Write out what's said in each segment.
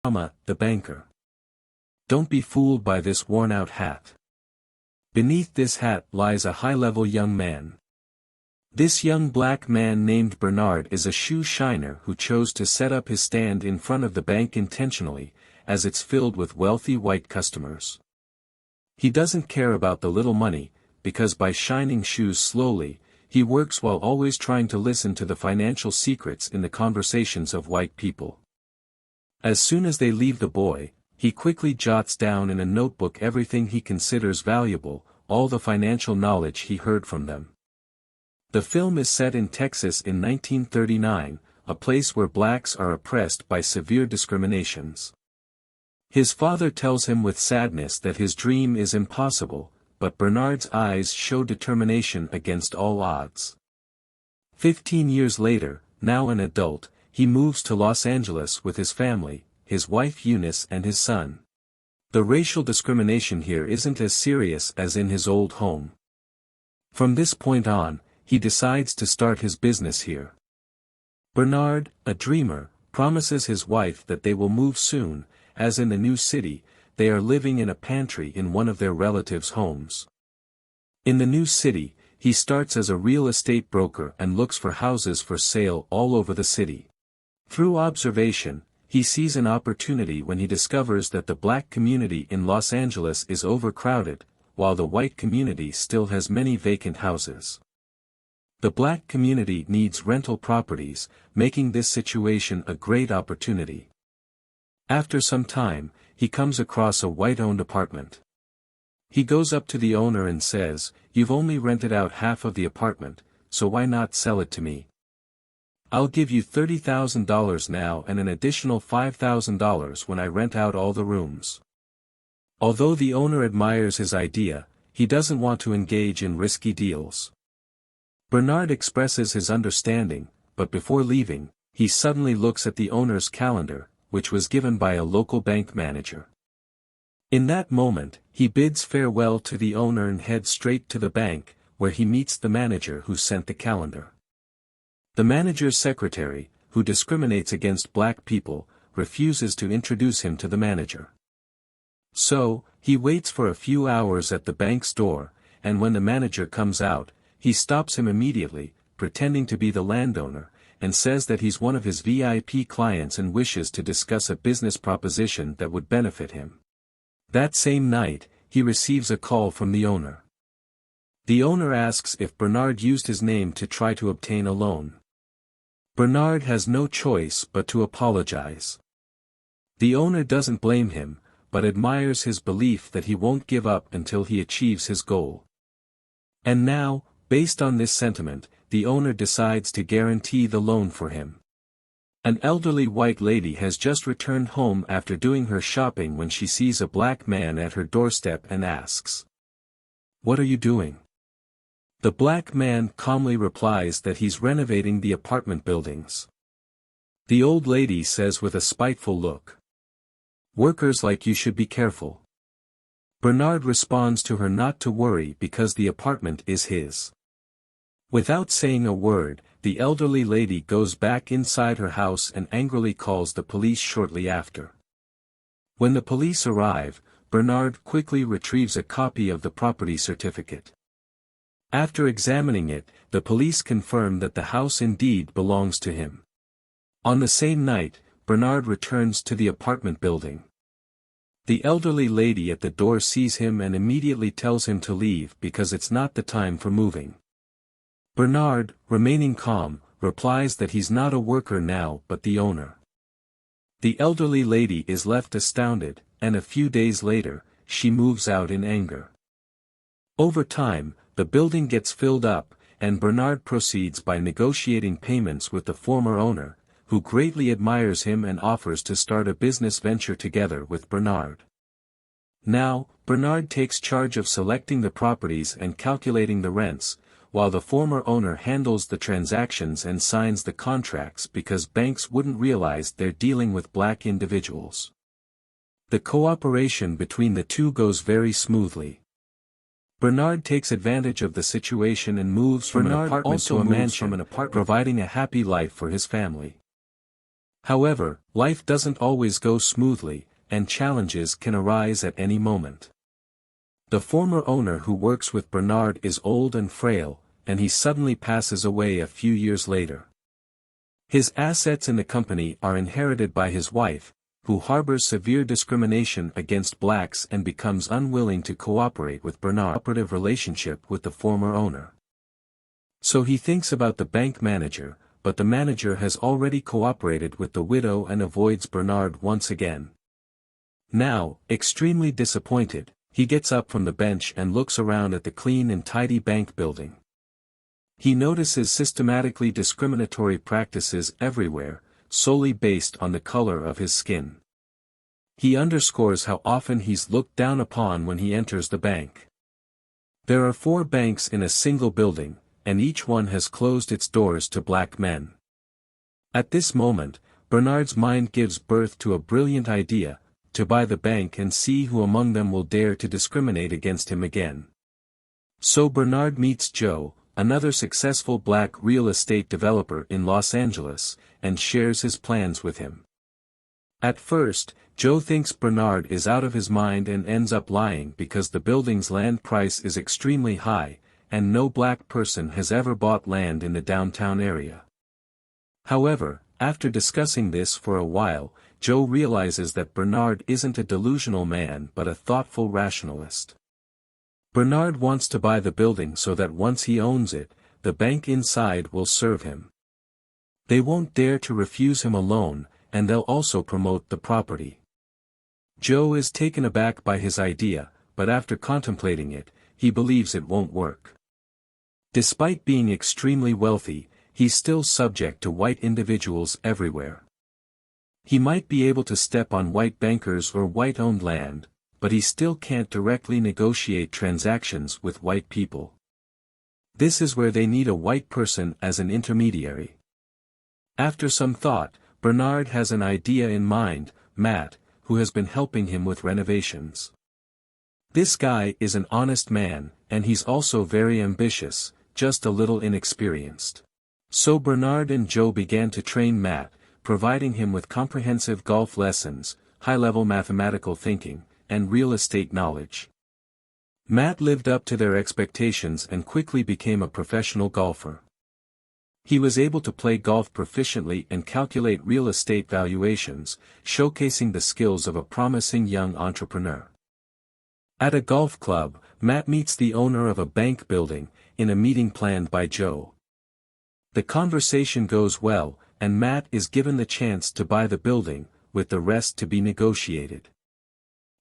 The banker. Don't be fooled by this worn-out hat. Beneath this hat lies a high-level young man. This young black man named Bernard is a shoe shiner who chose to set up his stand in front of the bank intentionally, as it's filled with wealthy white customers. He doesn't care about the little money, because by shining shoes slowly, he works while always trying to listen to the financial secrets in the conversations of white people. As soon as they leave the boy, he quickly jots down in a notebook everything he considers valuable, all the financial knowledge he heard from them. The film is set in Texas in 1939, a place where blacks are oppressed by severe discriminations. His father tells him with sadness that his dream is impossible, but Bernard's eyes show determination against all odds. 15 years later, now an adult, he moves to Los Angeles with his family, his wife Eunice and his son. The racial discrimination here isn't as serious as in his old home. From this point on, he decides to start his business here. Bernard, a dreamer, promises his wife that they will move soon, as in the new city, they are living in a pantry in one of their relatives' homes. In the new city, he starts as a real estate broker and looks for houses for sale all over the city. Through observation, he sees an opportunity when he discovers that the black community in Los Angeles is overcrowded, while the white community still has many vacant houses. The black community needs rental properties, making this situation a great opportunity. After some time, he comes across a white-owned apartment. He goes up to the owner and says, "You've only rented out half of the apartment, so why not sell it to me? I'll give you $30,000 now and an additional $5,000 when I rent out all the rooms." Although the owner admires his idea, he doesn't want to engage in risky deals. Bernard expresses his understanding, but before leaving, he suddenly looks at the owner's calendar, which was given by a local bank manager. In that moment, he bids farewell to the owner and heads straight to the bank, where he meets the manager who sent the calendar. The manager's secretary, who discriminates against black people, refuses to introduce him to the manager. So, he waits for a few hours at the bank's door, and when the manager comes out, he stops him immediately, pretending to be the landowner, and says that he's one of his VIP clients and wishes to discuss a business proposition that would benefit him. That same night, he receives a call from the owner. The owner asks if Bernard used his name to try to obtain a loan. Bernard has no choice but to apologize. The owner doesn't blame him, but admires his belief that he won't give up until he achieves his goal. And now, based on this sentiment, the owner decides to guarantee the loan for him. An elderly white lady has just returned home after doing her shopping when she sees a black man at her doorstep and asks, "What are you doing?" The black man calmly replies that he's renovating the apartment buildings. The old lady says with a spiteful look, "Workers like you should be careful." Bernard responds to her not to worry because the apartment is his. Without saying a word, the elderly lady goes back inside her house and angrily calls the police shortly after. When the police arrive, Bernard quickly retrieves a copy of the property certificate. After examining it, the police confirm that the house indeed belongs to him. On the same night, Bernard returns to the apartment building. The elderly lady at the door sees him and immediately tells him to leave because it's not the time for moving. Bernard, remaining calm, replies that he's not a worker now but the owner. The elderly lady is left astounded, and a few days later, she moves out in anger. Over time, the building gets filled up, and Bernard proceeds by negotiating payments with the former owner, who greatly admires him and offers to start a business venture together with Bernard. Now, Bernard takes charge of selecting the properties and calculating the rents, while the former owner handles the transactions and signs the contracts because banks wouldn't realize they're dealing with black individuals. The cooperation between the two goes very smoothly. Bernard takes advantage of the situation and moves from an apartment to a mansion, providing a happy life for his family. However, life doesn't always go smoothly, and challenges can arise at any moment. The former owner who works with Bernard is old and frail, and he suddenly passes away a few years later. His assets in the company are inherited by his wife, who harbors severe discrimination against blacks and becomes unwilling to cooperate with Bernard's cooperative relationship with the former owner. So he thinks about the bank manager, but the manager has already cooperated with the widow and avoids Bernard once again. Now, extremely disappointed, he gets up from the bench and looks around at the clean and tidy bank building. He notices systematically discriminatory practices everywhere, solely based on the color of his skin. He underscores how often he's looked down upon when he enters the bank. There are 4 banks in a single building, and each one has closed its doors to black men. At this moment, Bernard's mind gives birth to a brilliant idea, to buy the bank and see who among them will dare to discriminate against him again. So Bernard meets Joe, another successful black real estate developer in Los Angeles, and shares his plans with him. At first, Joe thinks Bernard is out of his mind and ends up lying because the building's land price is extremely high, and no black person has ever bought land in the downtown area. However, after discussing this for a while, Joe realizes that Bernard isn't a delusional man but a thoughtful rationalist. Bernard wants to buy the building so that once he owns it, the bank inside will serve him. They won't dare to refuse him a loan, and they'll also promote the property. Joe is taken aback by his idea, but after contemplating it, he believes it won't work. Despite being extremely wealthy, he's still subject to white individuals everywhere. He might be able to step on white bankers or white-owned land, but he still can't directly negotiate transactions with white people. This is where they need a white person as an intermediary. After some thought, Bernard has an idea in mind, Matt, who has been helping him with renovations. This guy is an honest man, and he's also very ambitious, just a little inexperienced. So Bernard and Joe began to train Matt, providing him with comprehensive golf lessons, high-level mathematical thinking, and real estate knowledge. Matt lived up to their expectations and quickly became a professional golfer. He was able to play golf proficiently and calculate real estate valuations, showcasing the skills of a promising young entrepreneur. At a golf club, Matt meets the owner of a bank building, in a meeting planned by Joe. The conversation goes well, and Matt is given the chance to buy the building, with the rest to be negotiated.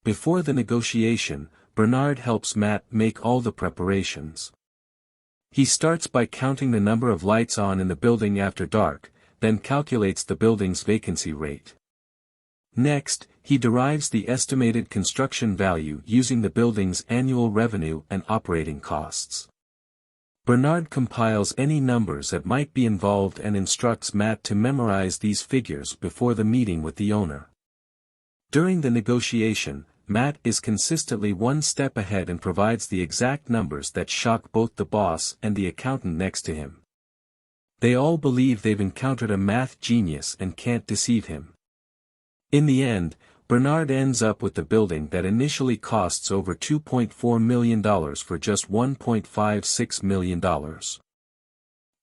Before the negotiation, Bernard helps Matt make all the preparations. He starts by counting the number of lights on in the building after dark, then calculates the building's vacancy rate. Next, he derives the estimated construction value using the building's annual revenue and operating costs. Bernard compiles any numbers that might be involved and instructs Matt to memorize these figures before the meeting with the owner. During the negotiation, Matt is consistently one step ahead and provides the exact numbers that shock both the boss and the accountant next to him. They all believe they've encountered a math genius and can't deceive him. In the end, Bernard ends up with the building that initially costs over $2.4 million for just $1.56 million.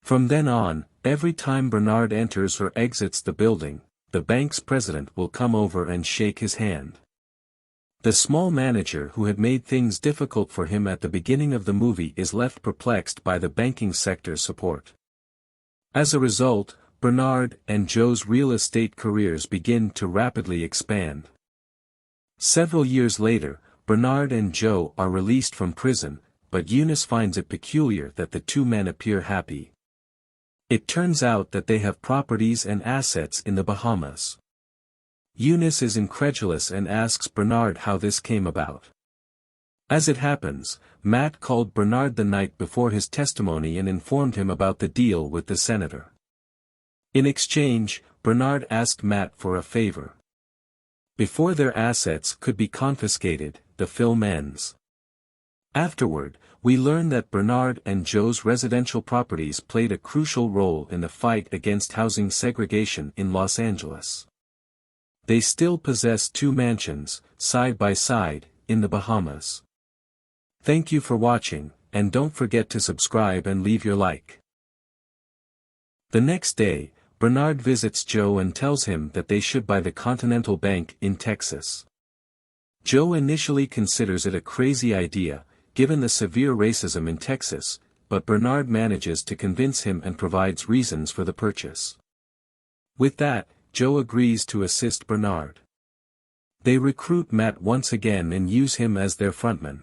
From then on, every time Bernard enters or exits the building, the bank's president will come over and shake his hand. The small manager who had made things difficult for him at the beginning of the movie is left perplexed by the banking sector's support. As a result, Bernard and Joe's real estate careers begin to rapidly expand. Several years later, Bernard and Joe are released from prison, but Eunice finds it peculiar that the two men appear happy. It turns out that they have properties and assets in the Bahamas. Eunice is incredulous and asks Bernard how this came about. As it happens, Matt called Bernard the night before his testimony and informed him about the deal with the senator. In exchange, Bernard asked Matt for a favor. Before their assets could be confiscated, the film ends. Afterward, we learn that Bernard and Joe's residential properties played a crucial role in the fight against housing segregation in Los Angeles. They still possess 2 mansions, side by side, in the Bahamas. Thank you for watching, and don't forget to subscribe and leave your like. The next day, Bernard visits Joe and tells him that they should buy the Continental Bank in Texas. Joe initially considers it a crazy idea, given the severe racism in Texas, but Bernard manages to convince him and provides reasons for the purchase. With that, Joe agrees to assist Bernard. They recruit Matt once again and use him as their frontman.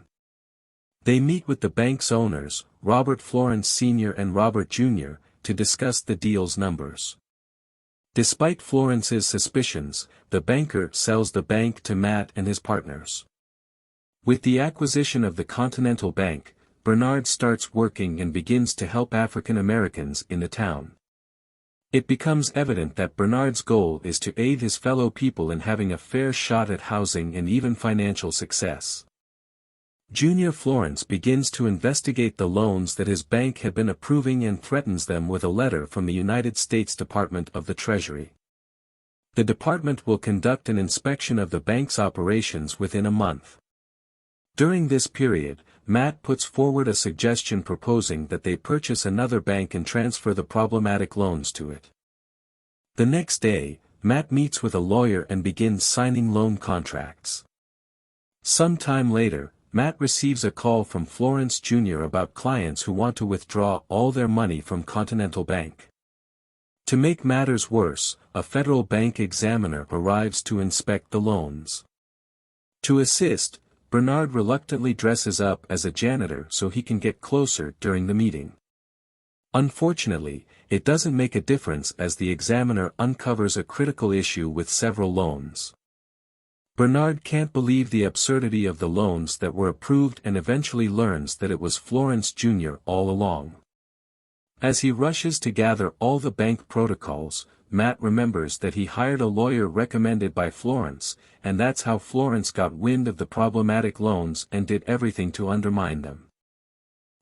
They meet with the bank's owners, Robert Florence Sr. and Robert Jr., to discuss the deal's numbers. Despite Florence's suspicions, the banker sells the bank to Matt and his partners. With the acquisition of the Continental Bank, Bernard starts working and begins to help African Americans in the town. It becomes evident that Bernard's goal is to aid his fellow people in having a fair shot at housing and even financial success. Junior Florence begins to investigate the loans that his bank had been approving and threatens them with a letter from the United States Department of the Treasury. The department will conduct an inspection of the bank's operations within a month. During this period, Matt puts forward a suggestion proposing that they purchase another bank and transfer the problematic loans to it. The next day, Matt meets with a lawyer and begins signing loan contracts. Some time later, Matt receives a call from Florence Jr. about clients who want to withdraw all their money from Continental Bank. To make matters worse, a federal bank examiner arrives to inspect the loans. To assist, Bernard reluctantly dresses up as a janitor so he can get closer during the meeting. Unfortunately, it doesn't make a difference as the examiner uncovers a critical issue with several loans. Bernard can't believe the absurdity of the loans that were approved and eventually learns that it was Florence Jr. all along. As he rushes to gather all the bank protocols, Matt remembers that he hired a lawyer recommended by Florence, and that's how Florence got wind of the problematic loans and did everything to undermine them.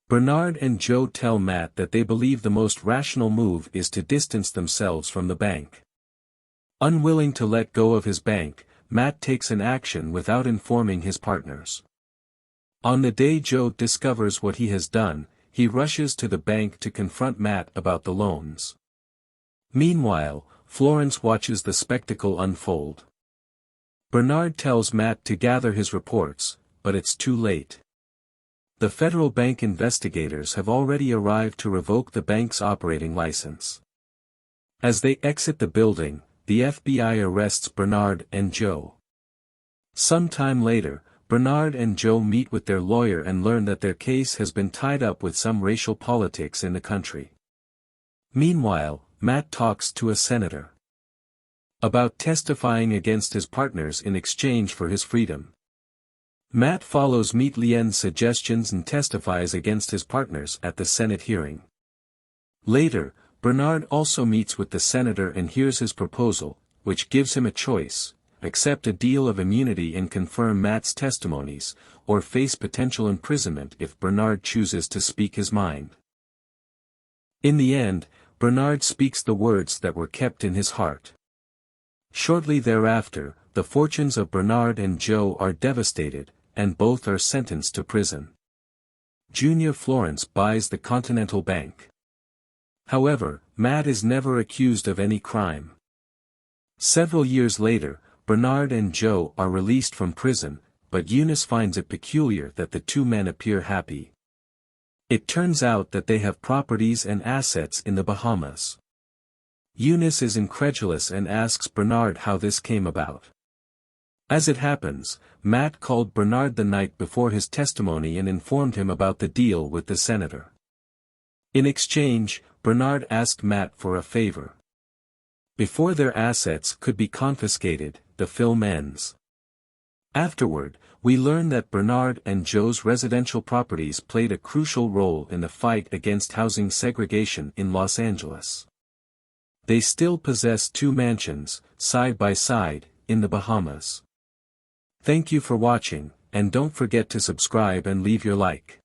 Bernard and Joe tell Matt that they believe the most rational move is to distance themselves from the bank. Unwilling to let go of his bank, Matt takes an action without informing his partners. On the day Joe discovers what he has done, he rushes to the bank to confront Matt about the loans. Meanwhile, Florence watches the spectacle unfold. Bernard tells Matt to gather his reports, but it's too late. The federal bank investigators have already arrived to revoke the bank's operating license. As they exit the building, the FBI arrests Bernard and Joe. Some time later, Bernard and Joe meet with their lawyer and learn that their case has been tied up with some racial politics in the country. Meanwhile, Matt talks to a senator about testifying against his partners in exchange for his freedom. Matt follows Meet Lien's suggestions and testifies against his partners at the Senate hearing. Later, Bernard also meets with the senator and hears his proposal, which gives him a choice: accept a deal of immunity and confirm Matt's testimonies, or face potential imprisonment if Bernard chooses to speak his mind. In the end, Bernard speaks the words that were kept in his heart. Shortly thereafter, the fortunes of Bernard and Joe are devastated, and both are sentenced to prison. Junior Florence buys the Continental Bank. However, Matt is never accused of any crime. Several years later, Bernard and Joe are released from prison, but Eunice finds it peculiar that the two men appear happy. It turns out that they have properties and assets in the Bahamas. Eunice is incredulous and asks Bernard how this came about. As it happens, Matt called Bernard the night before his testimony and informed him about the deal with the senator. In exchange, Bernard asked Matt for a favor. Before their assets could be confiscated, the film ends. Afterward, we learn that Bernard and Joe's residential properties played a crucial role in the fight against housing segregation in Los Angeles. They still possess 2 mansions, side by side, in the Bahamas. Thank you for watching, and don't forget to subscribe and leave your like.